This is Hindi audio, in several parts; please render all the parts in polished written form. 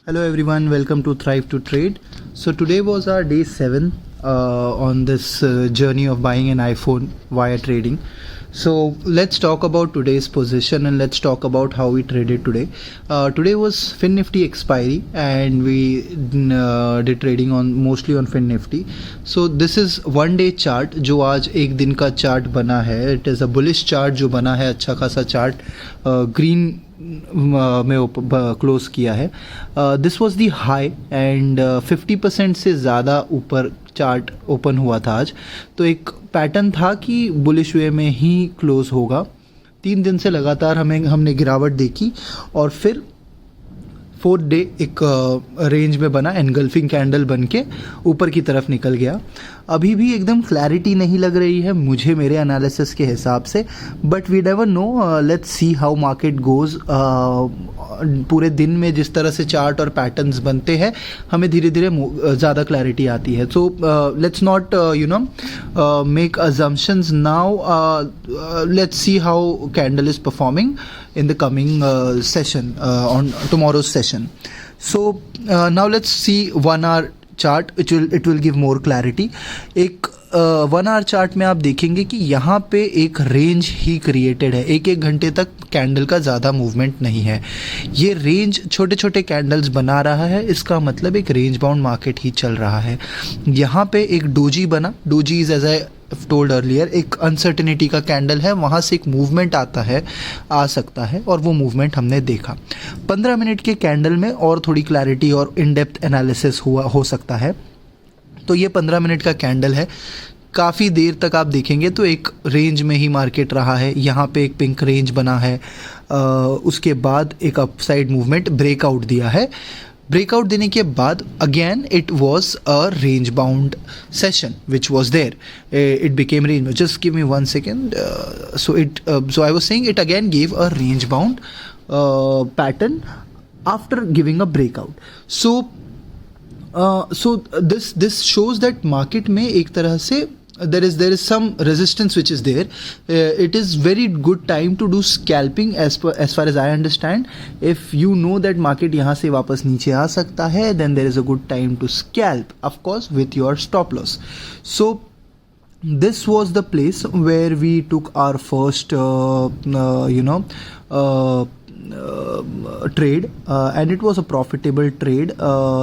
Hello everyone, welcome to Thrive to Trade. So today was our day 7 on this journey of buying an iPhone via trading. So let's talk about today's position and let's talk about how we traded today. Today was FinNifty expiry and we did trading on mostly on FinNifty. So this is one day chart जो आज एक दिन का चार्ट बना है. It is a bullish chart जो बना है, अच्छा खासा चार्ट ग्रीन में क्लोज किया है. This was the high and 50% से ज़्यादा ऊपर चार्ट ओपन हुआ था आज. तो एक पैटर्न था कि बुलिश वे में ही क्लोज होगा. 3 दिन से लगातार हमने गिरावट देखी और फिर 4th डे एक रेंज में बना, एनगल्फिंग कैंडल बन के ऊपर की तरफ निकल गया. अभी भी एकदम क्लैरिटी नहीं लग रही है मुझे मेरे एनालिसिस के हिसाब से, but we never know. Let's see how market goes. पूरे दिन में जिस तरह से चार्ट और पैटर्न्स बनते हैं हमें धीरे धीरे ज़्यादा क्लैरिटी आती है. So let's not make assumptions now. Let's see how candle is performing in the coming session, on tomorrow's session. So now let's see 1 hour chart. It will give more clarity. एक 1 hour चार्ट में आप देखेंगे कि यहाँ पे एक रेंज ही क्रिएटेड है. एक घंटे तक कैंडल का ज़्यादा मूवमेंट नहीं है. ये रेंज छोटे छोटे कैंडल्स बना रहा है, इसका मतलब एक रेंज बाउंड मार्केट ही चल रहा है. यहाँ पे एक डोजी बना. Doji is as I told earlier एक अनसर्टेनिटी का कैंडल है. वहाँ से एक मूवमेंट आ सकता है और वो मूवमेंट हमने देखा. 15 मिनट के कैंडल में और थोड़ी क्लैरिटी और इन डेप्थ एनालिसिस हो सकता है. तो ये 15 मिनट का कैंडल है. काफ़ी देर तक आप देखेंगे तो एक रेंज में ही मार्केट रहा है. यहाँ पे एक पिंक रेंज बना है. उसके बाद एक अपसाइड मूवमेंट ब्रेकआउट दिया है. ब्रेकआउट देने के बाद again it was a range bound session which was there. It became range. Just give me 1 second. So I was saying it again give a range bound pattern after giving a breakout. So this shows that market में एक तरह से there is some resistance which is there. It is very good time to do scalping as far as I understand. If you know that market यहाँ से वापस नीचे आ सकता है, then there is a good time to scalp, of course with your stop loss. So this was the place where we took our first trade and it was a profitable trade.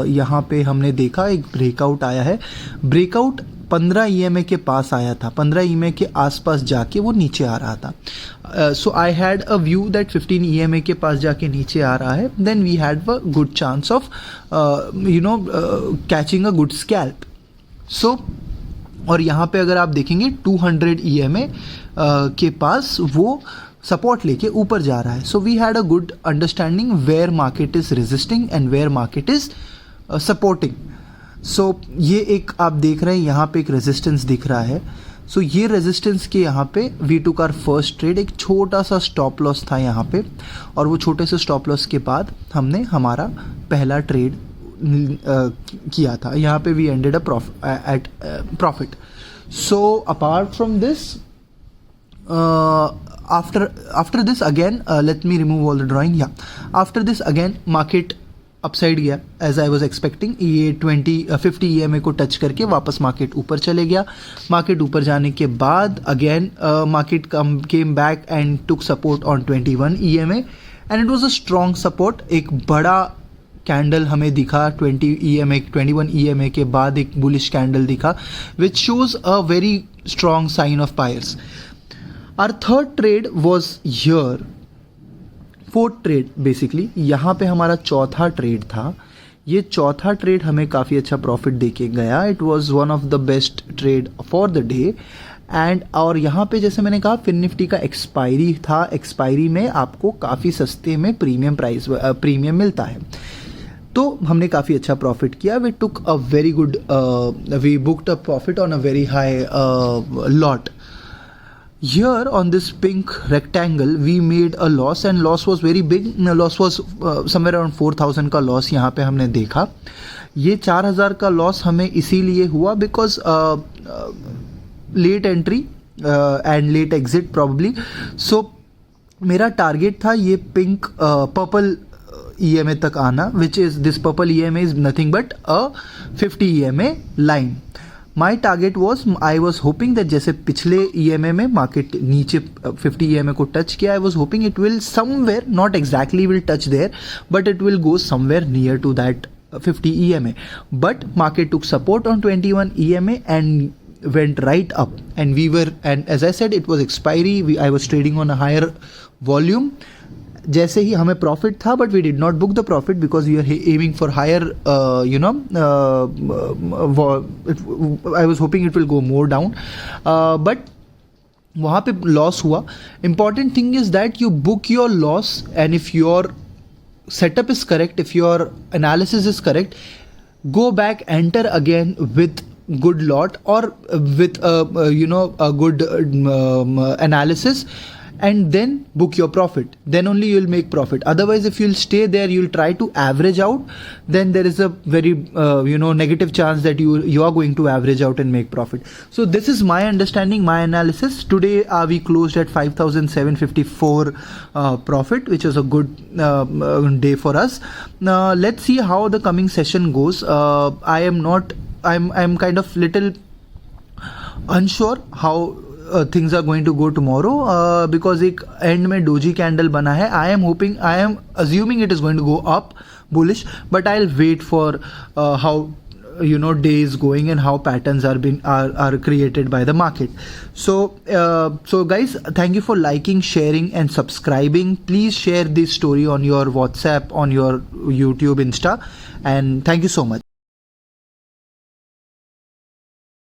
यहाँ पे हमने देखा एक ब्रेकआउट आया है. ब्रेकआउट 15 EMA के पास आया था. 15 EMA के आसपास जाके वो नीचे आ रहा था. So I had a view that 15 EMA के पास जाके नीचे आ रहा है. Then we had a good chance of catching a good scalp. So और यहाँ पे अगर आप देखेंगे 200 EMA के पास वो सपोर्ट लेके ऊपर जा रहा है. So we had a good understanding where market is resisting and where market is supporting. So ये एक आप देख रहे हैं यहाँ पे एक रेजिस्टेंस दिख रहा है. सो ये रेजिस्टेंस के यहाँ पे we took our first trade. एक छोटा सा स्टॉप लॉस था यहाँ पे और वो छोटे से स्टॉप लॉस के बाद हमने हमारा पहला ट्रेड किया था. यहाँ पे we ended at profit. So apart from this after this again let me remove all the drawing. After this again market upside गया एज आई वॉज एक्सपेक्टिंग. ये 50 EMA को टच करके वापस मार्केट ऊपर चले गया. मार्केट ऊपर जाने के बाद again market came back and took support on 21 EMA and it was a strong support. एक बड़ा कैंडल हमें दिखा 21 EMA के बाद एक बुलिश कैंडल दिखा which shows a very strong sign of buyers. Our third trade was here. Fourth trade basically यहाँ पे हमारा चौथा ट्रेड था. ये चौथा ट्रेड हमें काफ़ी अच्छा प्रॉफिट देके गया. It was one of the best trade for the day. And और यहाँ पे जैसे मैंने कहा FinNifty का एक्सपायरी था. एक्सपायरी में आपको काफ़ी सस्ते में प्रीमियम मिलता है. तो हमने काफ़ी अच्छा प्रॉफिट किया. We took a very good we booked a profit on a very high lot. Here on this pink rectangle we made a loss and loss was very big. Loss was somewhere around 4,000 का loss यहाँ पे हमने देखा. ये 4,000 का loss हमें इसीलिए हुआ because late entry and late exit probably. So मेरा टारगेट था ये पिंक पर्पल EMA तक आना, which is this purple EMA is nothing but a 50 EMA line. My target was, I was hoping that जैसे पिछले EMA में market नीचे 50 EMA को touch किया, I was hoping it will somewhere, not exactly will touch there, but it will go somewhere near to that 50 EMA. But market took support on 21 EMA and went right up, and we were, and as I said, it was expiry, I was trading on a higher volume. जैसे ही हमें प्रॉफिट था, but we did not book the profit because we are aiming for higher, you know, I was hoping it will go more down, but वहाँ पे लॉस हुआ. Important thing is that you book your loss, and if your setup is correct, if your analysis is correct, go back, enter again with good lot or with a good analysis, and then book your profit. Then only you'll make profit. Otherwise, if you'll stay there, you'll try to average out, then there is a very negative chance that you are going to average out and make profit. So this is my understanding, my analysis. Today we closed at 5,754 profit, which was a good day for us. Now let's see how the coming session goes. I'm kind of little unsure how things are going to go tomorrow, because एक end में doji candle बना है. I am assuming it is going to go up bullish, but I'll wait for how day is going and how patterns are created by the market. So guys, thank you for liking, sharing and subscribing. Please share this story on your WhatsApp, on your YouTube, Insta, and thank you so much.